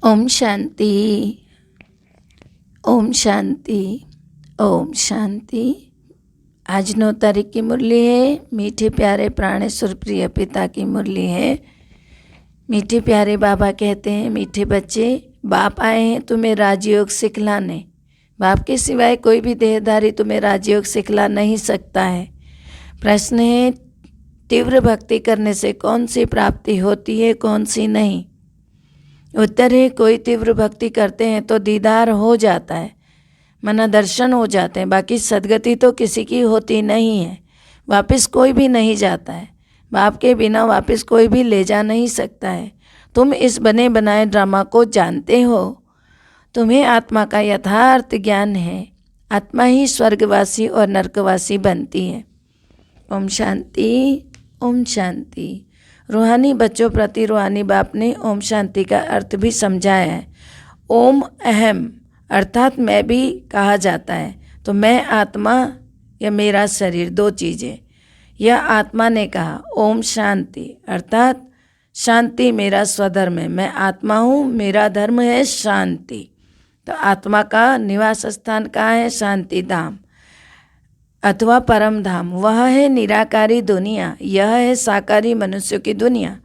ओम शांति, ओम शांति, ओम शांति। आज 9 तारीख की मुरली है। मीठे प्यारे प्राणेश्वर प्रिय पिता की मुरली है। मीठे प्यारे बाबा कहते हैं, मीठे बच्चे, बाप आए हैं तुम्हें राजयोग सिखलाने। बाप के सिवाय कोई भी देहधारी तुम्हें राजयोग सिखला नहीं सकता है। प्रश्न है, तीव्र भक्ति करने से कौन सी प्राप्ति होती है, कौन सी नहीं। उत्तर है, कोई तीव्र भक्ति करते हैं तो दीदार हो जाता है, मना दर्शन हो जाते हैं। बाकी सदगति तो किसी की होती नहीं है। वापस कोई भी नहीं जाता है। बाप के बिना वापस कोई भी ले जा नहीं सकता है। तुम इस बने बनाए ड्रामा को जानते हो। तुम्हें आत्मा का यथार्थ ज्ञान है। आत्मा ही स्वर्गवासी और नरकवासी बनती है। ओम शांति, ओम शांति। रूहानी बच्चों प्रति रूहानी बाप ने ओम शांति का अर्थ भी समझाया है। ओम अहम अर्थात मैं भी कहा जाता है। तो मैं आत्मा या मेरा शरीर, दो चीज़ें। यह आत्मा ने कहा। ओम शांति अर्थात शांति मेरा स्वधर्म है। मैं आत्मा हूँ, मेरा धर्म है शांति। तो आत्मा का निवास स्थान कहाँ है? शांति धाम अथवा परम धाम। वह है निराकारी दुनिया, यह है साकारी मनुष्यों की दुनिया।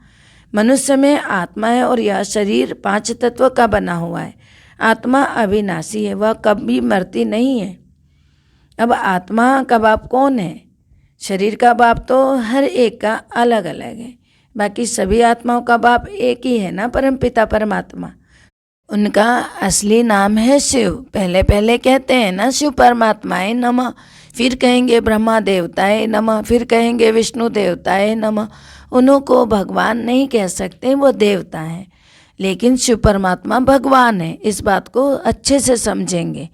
मनुष्य में आत्मा है और यह शरीर 5 तत्व का बना हुआ है। आत्मा अविनाशी है, वह कभी मरती नहीं है। अब आत्मा का बाप कौन है? शरीर का बाप तो हर एक का अलग अलग है। बाकी सभी आत्माओं का बाप एक ही है ना, परम पिता परमात्मा। उनका असली नाम है शिव। पहले पहले कहते हैं ना, शिव परमात्माए नमः, फिर कहेंगे ब्रह्मा देवताए नमः, फिर कहेंगे विष्णु देवताए नमः। उन्हों को भगवान नहीं कह सकते, वो देवता हैं। लेकिन शिव परमात्मा भगवान है, इस बात को अच्छे से समझेंगे।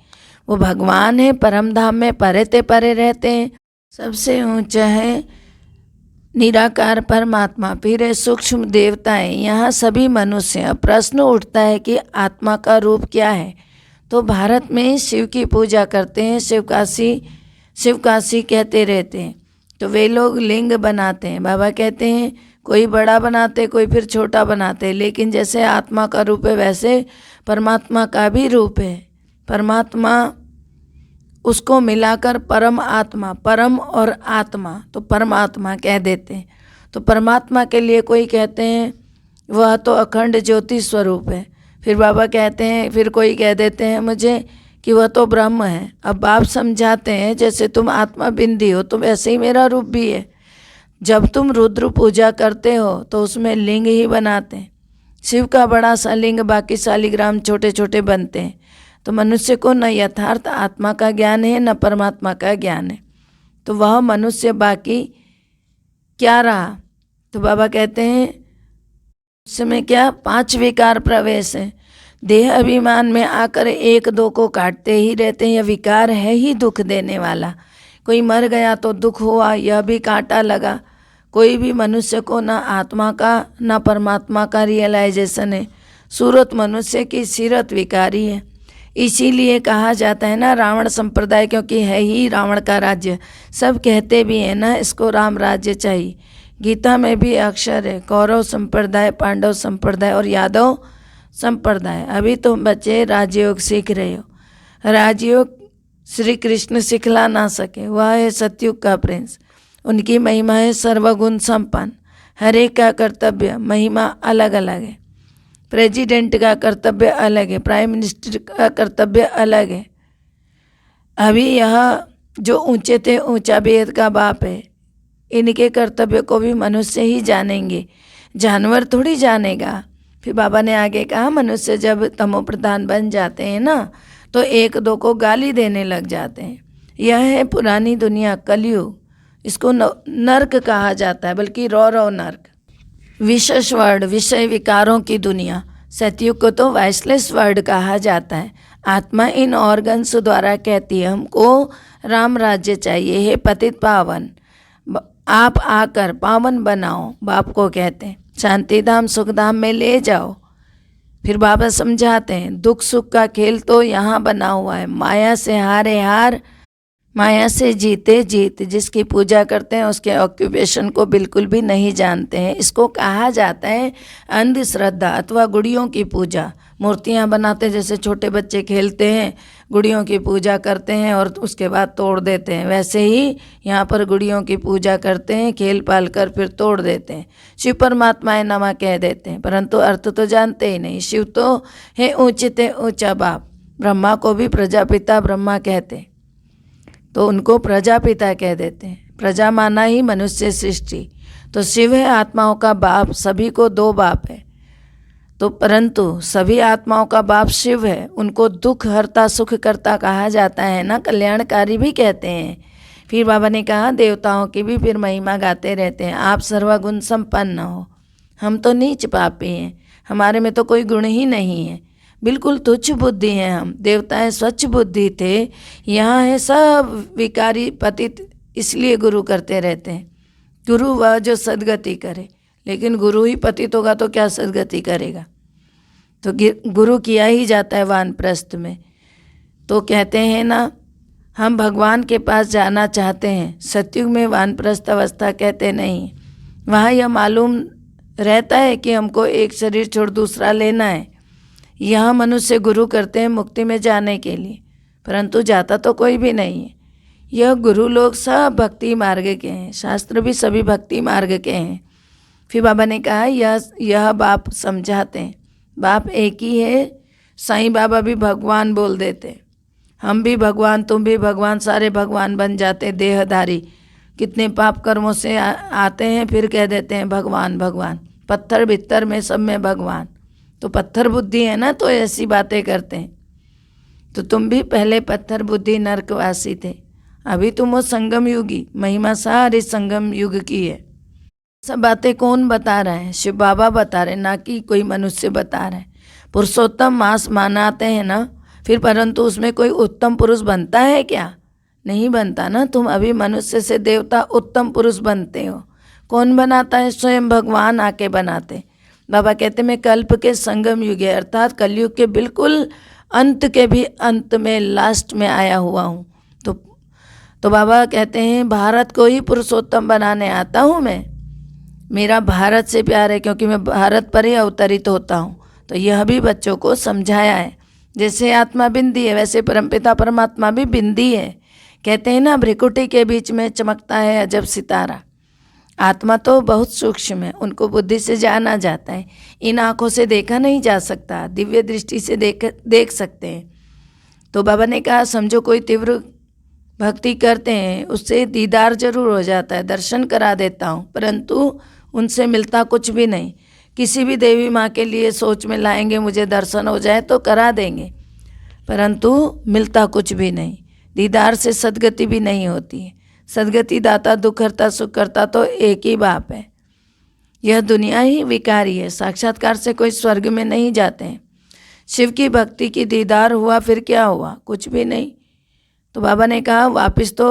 वो भगवान है, परम धाम में परे ते परे रहते हैं। सबसे ऊंचा है निराकार परमात्मा, फिर है सूक्ष्म देवताएं, यहाँ सभी मनुष्य। अब प्रश्न उठता है कि आत्मा का रूप क्या है? तो भारत में शिव की पूजा करते हैं, शिव काशी कहते रहते हैं। तो वे लोग लिंग बनाते हैं। बाबा कहते हैं कोई बड़ा बनाते, कोई फिर छोटा बनाते। लेकिन जैसे आत्मा का रूप है, वैसे परमात्मा का भी रूप है। परमात्मा, उसको मिलाकर परम आत्मा, परम और आत्मा, तो परमात्मा कह देते हैं। तो परमात्मा के लिए कोई कहते हैं वह तो अखंड ज्योति स्वरूप है। फिर बाबा कहते हैं, फिर कोई कह देते हैं मुझे कि वह तो ब्रह्म है। अब बाप समझाते हैं, जैसे तुम आत्मा बिंदी हो, तो वैसे ही मेरा रूप भी है। जब तुम रुद्र पूजा करते हो तो उसमें लिंग ही बनाते हैं। शिव का बड़ा सा लिंग, बाकी शालिग्राम छोटे छोटे बनते हैं। तो मनुष्य को न यथार्थ आत्मा का ज्ञान है, न परमात्मा का ज्ञान है। तो वह मनुष्य बाकी क्या रहा? तो बाबा कहते हैं उसमें क्या 5 विकार प्रवेश है। देह अभिमान में आकर 1-2 को काटते ही रहते हैं। यह विकार है ही दुख देने वाला। कोई मर गया तो दुख हुआ, यह भी कांटा लगा। कोई भी मनुष्य को न आत्मा का न परमात्मा का रियलाइजेशन है। सूरत मनुष्य की सीरत विकारी है। इसीलिए कहा जाता है ना रावण संप्रदाय, क्योंकि है ही रावण का राज्य। सब कहते भी हैं ना इसको राम राज्य चाहिए। गीता में भी अक्षर है, कौरव संप्रदाय, पांडव संप्रदाय और यादव संप्रदाय। अभी तुम बच्चे राजयोग सीख रहे हो। राजयोग श्री कृष्ण सिखला ना सके, वह है सतयुग का प्रिंस। उनकी महिमा है सर्वगुण संपन्न। हर एक का कर्तव्य महिमा अलग अलग है। प्रेसिडेंट का कर्तव्य अलग है, प्राइम मिनिस्टर का कर्तव्य अलग है। अभी यह जो ऊंचे थे, ऊंचा बेद का बाप है, इनके कर्तव्य को भी मनुष्य ही जानेंगे, जानवर थोड़ी जानेगा। फिर बाबा ने आगे कहा, मनुष्य जब तमो प्रधान बन जाते हैं ना, तो 1-2 को गाली देने लग जाते हैं। यह है पुरानी दुनिया, कलयुग। इसको नर्क कहा जाता है, बल्कि रौ नर्क। विशेष वर्ड, विषय विकारों की दुनिया। सतयुग को तो वाइसलेस वर्ड कहा जाता है। आत्मा इन ऑर्गन्स द्वारा कहती है हमको राम राज्य चाहिए। हे पतित पावन, आप आकर पावन बनाओ। बाप को कहते हैं शांति धाम सुख धाम में ले जाओ। फिर बाबा समझाते हैं दुख सुख का खेल तो यहाँ बना हुआ है। माया से हारे हार, माया से जीते जीत जिसकी पूजा करते हैं उसके ऑक्यूपेशन को बिल्कुल भी नहीं जानते हैं। इसको कहा जाता है अंधश्रद्धा अथवा गुड़ियों की पूजा। मूर्तियाँ बनाते जैसे छोटे बच्चे खेलते हैं, गुड़ियों की पूजा करते हैं और उसके बाद तोड़ देते हैं, वैसे ही यहाँ पर गुड़ियों की पूजा करते हैं, खेल पाल कर फिर तोड़ देते हैं। शिव परमात्माएं नमः कह देते हैं, परंतु अर्थ तो जानते ही नहीं। शिव तो है ऊंचते ऊंचा बाप, ब्रह्मा को भी प्रजापिता ब्रह्मा कहते हैं, तो उनको प्रजापिता कह देते हैं। प्रजा माना ही मनुष्य सृष्टि, तो शिव है आत्माओं का बाप। सभी को दो बाप है, तो परंतु सभी आत्माओं का बाप शिव है। उनको दुख हरता सुख करता कहा जाता है ना, कल्याणकारी भी कहते हैं। फिर बाबा ने कहा देवताओं की भी फिर महिमा गाते रहते हैं। आप सर्वगुण संपन्न हो, हम तो नीच पापी हैं, हमारे में तो कोई गुण ही नहीं है, बिल्कुल तुच्छ बुद्धि हैं हम। देवताएं स्वच्छ बुद्धि थे, यहाँ है सब विकारी पतित, इसलिए गुरु करते रहते हैं। गुरु वह जो सदगति करे, लेकिन गुरु ही पतित होगा तो क्या सदगति करेगा। तो गुरु किया ही जाता है वानप्रस्थ में। तो कहते हैं ना, हम भगवान के पास जाना चाहते हैं। सतयुग में वानप्रस्थ अवस्था कहते नहीं, वहाँ यह मालूम रहता है कि हमको एक शरीर छोड़ दूसरा लेना है। यहाँ मनुष्य गुरु करते हैं मुक्ति में जाने के लिए, परंतु जाता तो कोई भी नहीं है। यह गुरु लोग सब भक्ति मार्ग के हैं, शास्त्र भी सभी भक्ति मार्ग के हैं। फिर बाबा ने कहा यह बाप समझाते हैं, बाप एक ही है। साईं बाबा भी भगवान बोल देते, हम भी भगवान, तुम भी भगवान, सारे भगवान बन जाते देहधारी। कितने पाप कर्मों से आते हैं, फिर कह देते हैं भगवान भगवान। पत्थर भित्तर में सब में भगवान, तो पत्थर बुद्धि है ना, तो ऐसी बातें करते हैं। तो तुम भी पहले पत्थर बुद्धि नरकवासी थे, अभी तुम हो संगम युगी। महिमा सारी संगम युग की है। सब बातें कौन बता रहा है? शिव बाबा बता रहे, ना कि कोई मनुष्य बता रहा है। पुरुषोत्तम मास मनाते हैं ना, फिर परंतु उसमें कोई उत्तम पुरुष बनता है क्या? नहीं बनता ना। तुम अभी मनुष्य से देवता उत्तम पुरुष बनते हो। कौन बनाता है? स्वयं भगवान आके बनाते। बाबा कहते मैं कल्प के संगम युग है, अर्थात कलयुग के बिल्कुल अंत के भी अंत में, लास्ट में आया हुआ हूँ। तो बाबा कहते हैं भारत को ही पुरुषोत्तम बनाने आता हूँ मैं। मेरा भारत से प्यार है, क्योंकि मैं भारत पर ही अवतरित होता हूँ। तो यह भी बच्चों को समझाया है। जैसे आत्मा बिंदी है, वैसे परमपिता परमात्मा भी बिंदी है। कहते हैं ना, भ्रिकुटी के बीच में चमकता है अजब सितारा। आत्मा तो बहुत सूक्ष्म है, उनको बुद्धि से जाना जाता है। इन आँखों से देखा नहीं जा सकता, दिव्य दृष्टि से देख सकते हैं। तो बाबा ने कहा समझो कोई तीव्र भक्ति करते हैं, उससे दीदार जरूर हो जाता है, दर्शन करा देता हूँ, परंतु उनसे मिलता कुछ भी नहीं। किसी भी देवी माँ के लिए सोच में लाएंगे मुझे दर्शन हो जाए तो करा देंगे, परंतु मिलता कुछ भी नहीं। दीदार से सदगति भी नहीं होती है। सदगति दाता दुख हरता सुख करता तो एक ही बाप है। यह दुनिया ही विकारी है, साक्षात्कार से कोई स्वर्ग में नहीं जाते हैं। शिव की भक्ति की दीदार हुआ, फिर क्या हुआ? कुछ भी नहीं। तो बाबा ने कहा वापस तो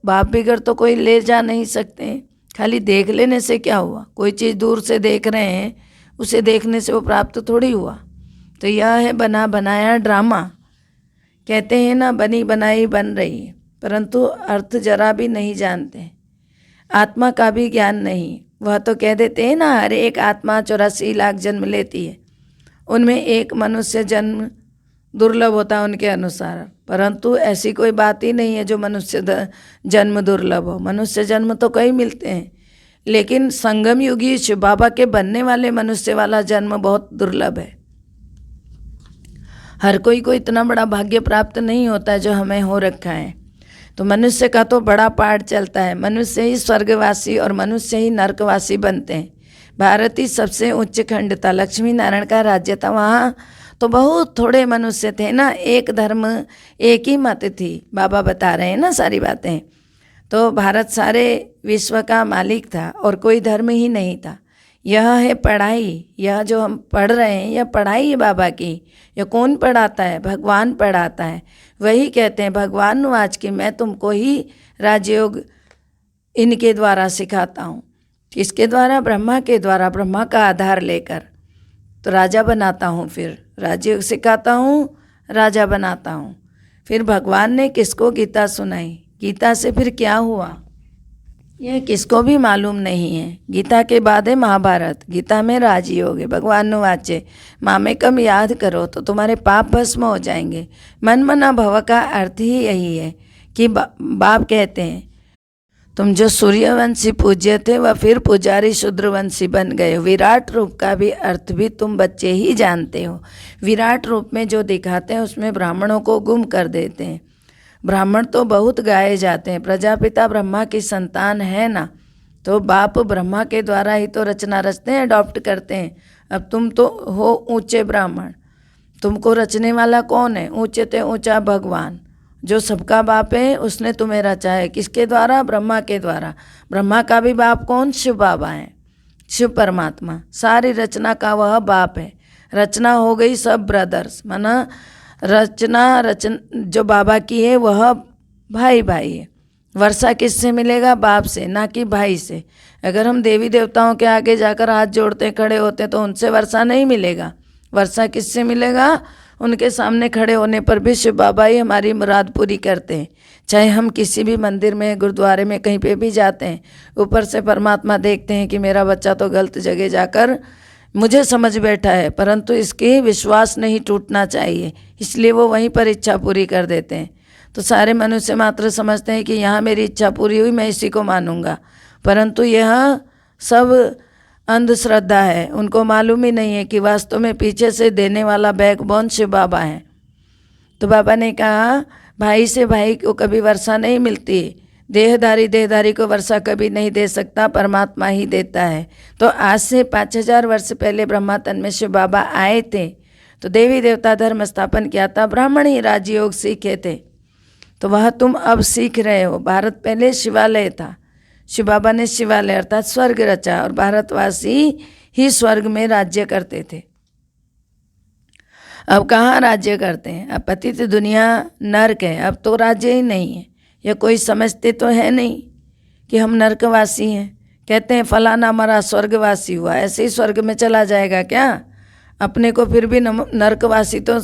बाप बिगड़ तो कोई ले जा नहीं सकते, खाली देख लेने से क्या हुआ? कोई चीज़ दूर से देख रहे हैं, उसे देखने से वो प्राप्त थोड़ी हुआ। तो यह है बना बनाया ड्रामा। कहते हैं ना, बनी बनाई बन रही है, परंतु अर्थ जरा भी नहीं जानते। आत्मा का भी ज्ञान नहीं। वह तो कह देते हैं ना, हर एक आत्मा 84 लाख जन्म लेती है, उनमें एक मनुष्य जन्म दुर्लभ होता है उनके अनुसार, परंतु ऐसी कोई बात ही नहीं है जो मनुष्य जन्म दुर्लभ हो। मनुष्य जन्म तो कई मिलते हैं, लेकिन संगम युगी शिव बाबा के बनने वाले मनुष्य वाला जन्म बहुत दुर्लभ है। हर कोई को इतना बड़ा भाग्य प्राप्त नहीं होता है जो हमें हो रखा है। तो मनुष्य का तो बड़ा पाठ चलता है। मनुष्य ही स्वर्गवासी और मनुष्य ही नरकवासी बनते हैं। भारत ही सबसे उच्च खंड था, लक्ष्मी नारायण का राज्य था। वहाँ तो बहुत थोड़े मनुष्य थे ना, एक धर्म एक ही मत थी। बाबा बता रहे हैं ना सारी बातें। तो भारत सारे विश्व का मालिक था और कोई धर्म ही नहीं था। यह है पढ़ाई, यह जो हम पढ़ रहे हैं यह पढ़ाई है बाबा की। यह कौन पढ़ाता है? भगवान पढ़ाता है। वही कहते हैं भगवान आज कि मैं तुमको ही राजयोग इनके द्वारा सिखाता हूँ। किसके द्वारा? ब्रह्मा के द्वारा। ब्रह्मा का आधार लेकर तो राजा बनाता हूँ, फिर राजयोग सिखाता हूँ, राजा बनाता हूँ। फिर भगवान ने किसको गीता सुनाई? गीता से फिर क्या हुआ यह किसको भी मालूम नहीं है। गीता के बाद है महाभारत। गीता में राजयोग है। भगवान ने वाचे मामेकम याद करो तो तुम्हारे पाप भस्म हो जाएंगे। मन मना भव का अर्थ ही यही है कि बाप कहते हैं तुम जो सूर्यवंशी पूज्य थे वह फिर पुजारी शूद्रवंशी बन गए हो। विराट रूप का भी अर्थ भी तुम बच्चे ही जानते हो। विराट रूप में जो दिखाते हैं उसमें ब्राह्मणों को गुम कर देते हैं। ब्राह्मण तो बहुत गाए जाते हैं। प्रजापिता ब्रह्मा की संतान है ना, तो बाप ब्रह्मा के द्वारा ही तो रचना रचते हैं, अडॉप्ट करते हैं। अब तुम तो हो ऊंचे ब्राह्मण, तुमको रचने वाला कौन है? ऊंचे ते ऊंचा भगवान जो सबका बाप है उसने तुम्हें रचा है। किसके द्वारा? ब्रह्मा के द्वारा। ब्रह्मा का भी बाप कौन? शिव बाबा है, शिव परमात्मा। सारी रचना का वह बाप है। रचना हो गई सब ब्रदर्स, माना रचना जो बाबा की है वह भाई भाई है। वर्षा किससे मिलेगा? बाप से, ना कि भाई से। अगर हम देवी देवताओं के आगे जाकर हाथ जोड़ते खड़े होते तो उनसे वर्षा नहीं मिलेगा। वर्षा किससे मिलेगा? उनके सामने खड़े होने पर भी शिव बाबा ही हमारी मुराद पूरी करते हैं। चाहे हम किसी भी मंदिर में, गुरुद्वारे में, कहीं पे भी जाते हैं, ऊपर से परमात्मा देखते हैं कि मेरा बच्चा तो गलत जगह जाकर मुझे समझ बैठा है, परंतु इसके विश्वास नहीं टूटना चाहिए, इसलिए वो वहीं पर इच्छा पूरी कर देते हैं। तो सारे मनुष्य मात्र समझते हैं कि यहाँ मेरी इच्छा पूरी हुई, मैं इसी को मानूंगा, परंतु यह सब अंधश्रद्धा है। उनको मालूम ही नहीं है कि वास्तव में पीछे से देने वाला बैकबोन शिव बाबा है। तो बाबा ने कहा भाई से भाई को कभी वर्षा नहीं मिलती, देहधारी को वर्षा कभी नहीं दे सकता, परमात्मा ही देता है। तो आज से 5000 वर्ष पहले ब्रह्मा तन में शिव बाबा आए थे, तो देवी देवता धर्म स्थापन किया था, ब्राह्मण ही राजयोग सीखे थे। तो वह तुम अब सीख रहे हो। भारत पहले शिवालय था, शिव बाबा ने शिवालय अर्थात स्वर्ग रचा और भारतवासी ही स्वर्ग में राज्य करते थे। अब कहाँ राज्य करते हैं? अब पतित दुनिया नरक है, अब तो राज्य ही नहीं है। या कोई समझते तो है नहीं कि हम नरकवासी हैं। कहते हैं फलाना हमारा स्वर्गवासी हुआ, ऐसे ही स्वर्ग में चला जाएगा क्या? अपने को फिर भी नरकवासी तो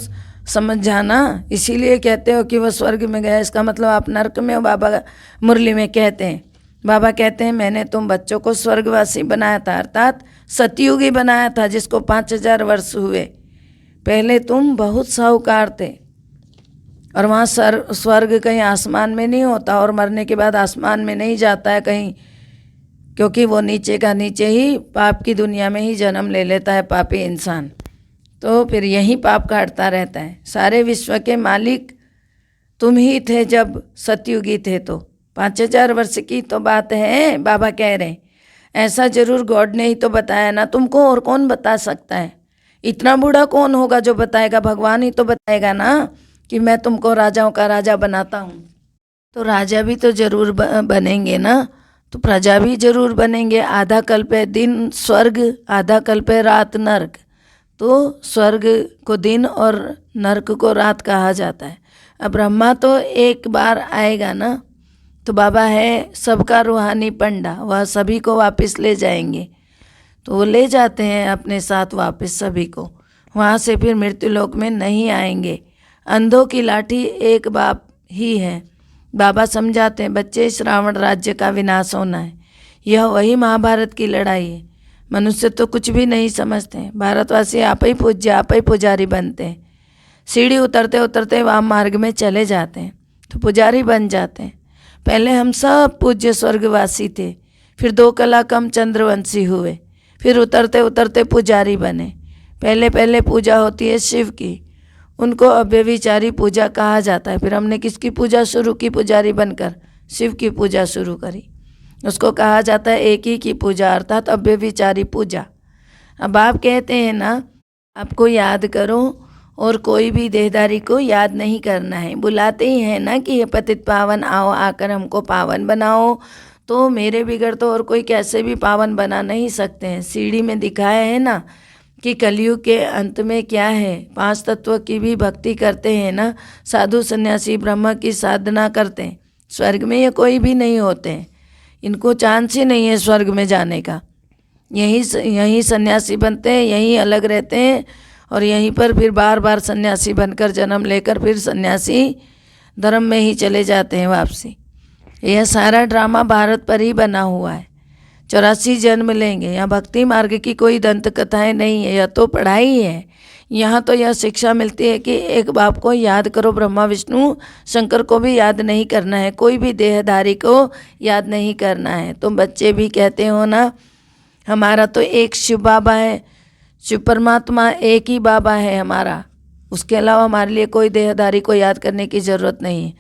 समझ जाना। इसीलिए कहते हो कि वह स्वर्ग में गया, इसका मतलब आप नरक में हो। बाबा मुरली में कहते हैं, बाबा कहते हैं मैंने तुम बच्चों को स्वर्गवासी बनाया था, अर्थात सतयुगी बनाया था, जिसको 5000 वर्ष हुए। पहले तुम बहुत साहूकार थे और वहाँ स्वर्ग कहीं आसमान में नहीं होता और मरने के बाद आसमान में नहीं जाता है कहीं, क्योंकि वो नीचे का नीचे ही पाप की दुनिया में ही जन्म ले लेता है पापी इंसान। तो फिर यही पाप काटता रहता है। सारे विश्व के मालिक तुम ही थे जब सतयुगी थे। तो 5000 वर्ष की तो बात है, बाबा कह रहे हैं। ऐसा जरूर गॉड ने ही तो बताया ना तुमको, और कौन बता सकता है? इतना बूढ़ा कौन होगा जो बताएगा? भगवान ही तो बताएगा ना कि मैं तुमको राजाओं का राजा बनाता हूँ। तो राजा भी तो जरूर बनेंगे ना, तो प्रजा भी जरूर बनेंगे। आधा कल्प है दिन स्वर्ग, आधा कल्प है रात नर्क। तो स्वर्ग को दिन और नर्क को रात कहा जाता है। अब ब्रह्मा तो एक बार आएगा ना, तो बाबा है सबका रूहानी पंडा, वह सभी को वापस ले जाएंगे। तो वो ले जाते हैं अपने साथ वापस सभी को, वहाँ से फिर मृत्यु लोक में नहीं आएंगे। अंधों की लाठी एक बाप ही है। बाबा समझाते हैं बच्चे, इस रावण राज्य का विनाश होना है। यह वही महाभारत की लड़ाई है। मनुष्य तो कुछ भी नहीं समझते हैं। भारतवासी आप ही पूज्य, आप ही पुजारी बनते हैं। सीढ़ी उतरते उतरते वाम मार्ग में चले जाते हैं तो पुजारी बन जाते हैं। पहले हम सब पूज्य स्वर्गवासी थे, फिर 2 कला कम चंद्रवंशी हुए, फिर उतरते उतरते पुजारी बने। पहले पूजा होती है शिव की, उनको अव्यभिचारी पूजा कहा जाता है। फिर हमने किसकी पूजा शुरू की? पुजारी बनकर शिव की पूजा शुरू करी। उसको कहा जाता है एक ही की पूजा, अर्थात अव्यभिचारी पूजा। अब आप कहते हैं ना आपको याद करो, और कोई भी देहधारी को याद नहीं करना है। बुलाते ही हैं ना कि ये पतित पावन आओ, आकर हमको पावन बनाओ। तो मेरे बिगड़ तो और कोई कैसे भी पावन बना नहीं सकते हैं। सीढ़ी में दिखाया है ना कि कलयुग के अंत में क्या है, 5 तत्व की भी भक्ति करते हैं ना, साधु सन्यासी ब्रह्म की साधना करते हैं। स्वर्ग में ये कोई भी नहीं होते हैं, इनको चांस ही नहीं है स्वर्ग में जाने का। यहीं सन्यासी बनते हैं, यहीं अलग रहते हैं, और यहीं पर फिर बार बार सन्यासी बनकर जन्म लेकर फिर सन्यासी धर्म में ही चले जाते हैं वापसी। यह सारा ड्रामा भारत पर ही बना हुआ है। 84 जन्म लेंगे। यहाँ भक्ति मार्ग की कोई दंत कथाएँ नहीं है, यह तो पढ़ाई है। यहाँ तो यह शिक्षा मिलती है कि एक बाप को याद करो, ब्रह्मा विष्णु शंकर को भी याद नहीं करना है, कोई भी देहधारी को याद नहीं करना है। तुम बच्चे भी कहते हो ना, हमारा तो एक शिव बाबा है, शिव परमात्मा एक ही बाबा है हमारा, उसके अलावा हमारे लिए कोई देहधारी को याद करने की ज़रूरत नहीं है।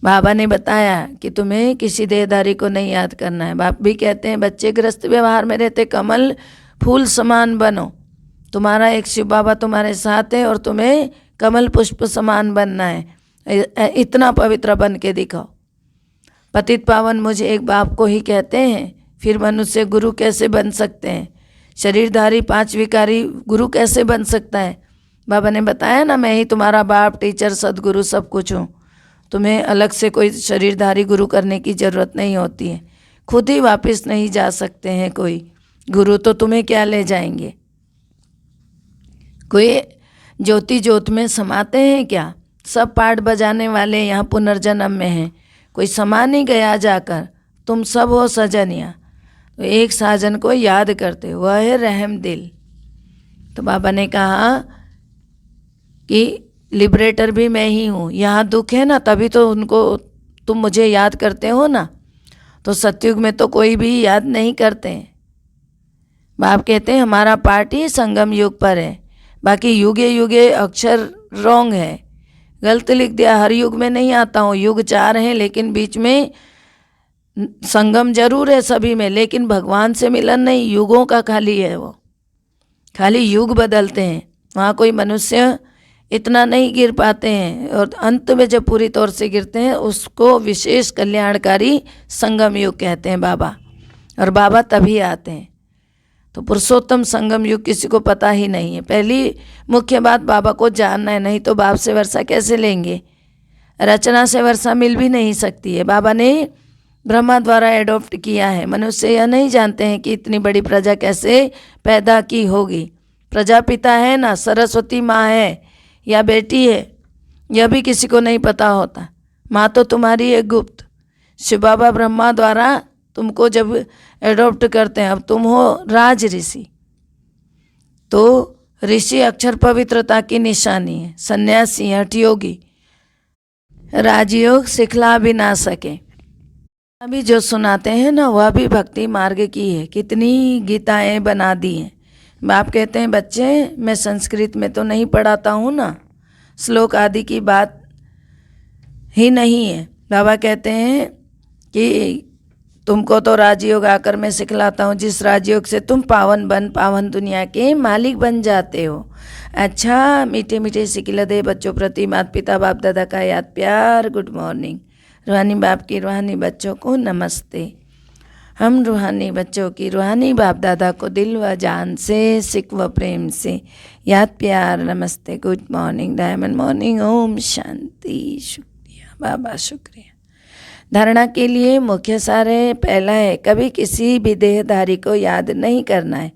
बाबा ने बताया कि तुम्हें किसी देहधारी को नहीं याद करना है। बाप भी कहते हैं बच्चे गृहस्थ व्यवहार में रहते कमल फूल समान बनो। तुम्हारा एक शिव बाबा तुम्हारे साथ है और तुम्हें कमल पुष्प समान बनना है। इतना पवित्र बन के दिखाओ। पतित पावन मुझे एक बाप को ही कहते हैं, फिर मनुष्य गुरु कैसे बन सकते हैं? शरीरधारी 5 विकारी गुरु कैसे बन सकता है? बाबा ने बताया ना, मैं ही तुम्हारा बाप, टीचर, सदगुरु सब कुछ हूँ। तुम्हें अलग से कोई शरीरधारी गुरु करने की ज़रूरत नहीं होती है। खुद ही वापस नहीं जा सकते हैं कोई गुरु, तो तुम्हें क्या ले जाएंगे? कोई ज्योति ज्योत में समाते हैं क्या? सब पाठ बजाने वाले यहाँ पुनर्जन्म में हैं, कोई समा नहीं गया जाकर। तुम सब हो सजनिया, तो एक साजन को याद करते, वह है रहम दिल। तो बाबा ने कहा कि लिबरेटर भी मैं ही हूँ। यहाँ दुख है ना, तभी तो उनको तुम मुझे याद करते हो ना। तो सतयुग में तो कोई भी याद नहीं करते हैं। बाप कहते हैं हमारा पार्ट ही संगम युग पर है, बाकी युगे युगे अक्षर रॉन्ग है, गलत लिख दिया। हर युग में नहीं आता हूँ, युग 4 हैं, लेकिन बीच में संगम जरूर है सभी में, लेकिन भगवान से मिलन नहीं, युगों का खाली है। वो खाली युग बदलते हैं, वहाँ कोई मनुष्य इतना नहीं गिर पाते हैं। और अंत में जब पूरी तौर से गिरते हैं उसको विशेष कल्याणकारी संगम युग कहते हैं बाबा। और बाबा तभी आते हैं। तो पुरुषोत्तम संगम युग किसी को पता ही नहीं है। पहली मुख्य बात बाबा को जानना है, नहीं तो बाप से वर्षा कैसे लेंगे? रचना से वर्षा मिल भी नहीं सकती है। बाबा ने ब्रह्मा द्वारा एडॉप्ट किया है। मनुष्य यह नहीं जानते हैं कि इतनी बड़ी प्रजा कैसे पैदा की होगी। प्रजापिता है ना, सरस्वती माँ है या बेटी है, यह भी किसी को नहीं पता होता। माँ तो तुम्हारी है गुप्त। शिव बाबा ब्रह्मा द्वारा तुमको जब एडॉप्ट करते हैं, अब तुम हो राज ऋषि। तो ऋषि अक्षर पवित्रता की निशानी है। सन्यासी हठयोगी राजयोग सिखला भी ना सके। अभी जो सुनाते हैं ना, वह भी भक्ति मार्ग की है। कितनी गीताएं बना दी हैं। बाप कहते हैं बच्चे, मैं संस्कृत में तो नहीं पढ़ाता हूँ ना, श्लोक आदि की बात ही नहीं है। बाबा कहते हैं कि तुमको तो राजयोग आकर मैं सिखलाता हूँ, जिस राजयोग से तुम पावन दुनिया के मालिक बन जाते हो। अच्छा, मीठे मीठे सिखला दे बच्चों प्रति माता पिता बाप दादा का याद प्यार। Good morning. रूहानी बाप की रूहानी बच्चों को नमस्ते। हम रूहानी बच्चों की रूहानी बाप दादा को दिल व जान से, सिक व प्रेम से याद प्यार नमस्ते। Good morning, diamond morning. ओम शांति। शुक्रिया बाबा, शुक्रिया। धारणा के लिए मुख्य सार है। पहला है, कभी किसी भी देहधारी को याद नहीं करना है।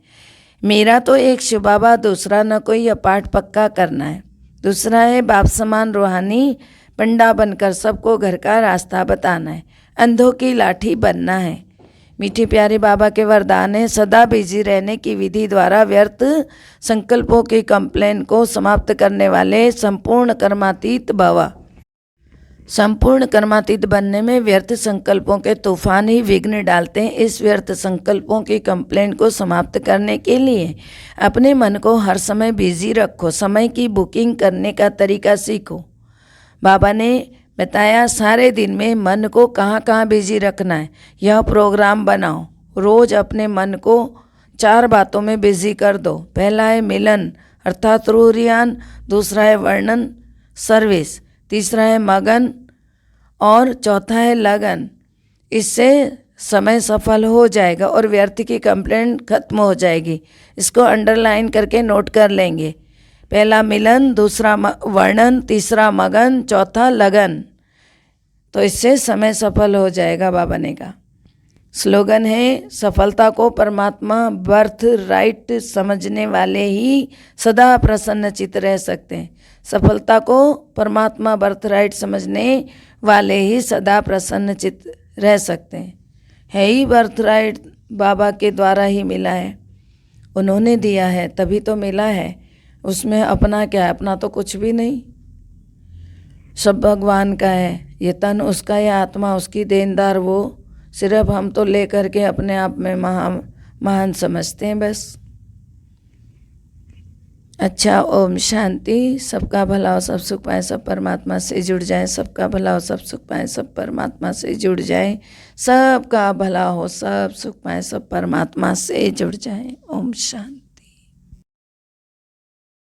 मेरा तो एक शिव बाबा, दूसरा न कोई, यह पाठ पक्का करना है। दूसरा है, बाप समान रूहानी पंडा बनकर सबको घर का रास्ता बताना है। अंधों की लाठी बनना है। मीठे प्यारे बाबा के वरदान है, सदा बिजी रहने की विधि द्वारा व्यर्थ संकल्पों की कंप्लेन को समाप्त करने वाले संपूर्ण कर्मातीत भव। संपूर्ण कर्मातीत बनने में व्यर्थ संकल्पों के तूफान ही विघ्न डालते हैं। इस व्यर्थ संकल्पों की कंप्लेन को समाप्त करने के लिए अपने मन को हर समय बिजी रखो। समय की बुकिंग करने का तरीका सीखो। बाबा ने बताया सारे दिन में मन को कहाँ कहाँ बिजी रखना है, यह प्रोग्राम बनाओ। रोज़ अपने मन को 4 बातों में बिजी कर दो। पहला है मिलन अर्थात रूहरियान, दूसरा है वर्णन सर्विस, तीसरा है मगन और चौथा है लगन। इससे समय सफल हो जाएगा और व्यर्थ की कंप्लेंट खत्म हो जाएगी। इसको अंडरलाइन करके नोट कर लेंगे। पहला मिलन, दूसरा वर्णन, तीसरा मगन, चौथा लगन। तो इससे समय सफल हो जाएगा। बाबा ने कहा स्लोगन है, सफलता को परमात्मा बर्थ राइट समझने वाले ही सदा प्रसन्न चित्त रह सकते हैं। सफलता को परमात्मा बर्थ राइट समझने वाले ही सदा प्रसन्न चित्त रह सकते हैं। है ही बर्थ राइट बाबा के द्वारा ही मिला है, उन्होंने दिया है तभी तो मिला है। उसमें अपना क्या है? अपना तो कुछ भी नहीं, सब भगवान का है। ये तन उसका, ये आत्मा उसकी देनदार, वो सिर्फ हम तो ले करके अपने आप में महान समझते हैं बस। अच्छा, ओम शांति। सबका भला हो, सब सुख पाए, सब परमात्मा से जुड़ जाए। सबका भला हो, सब सुख पाए, सब परमात्मा से जुड़ जाए। सबका भला हो, सब सुख पाए, सब परमात्मा से जुड़ जाए। ओम शांति।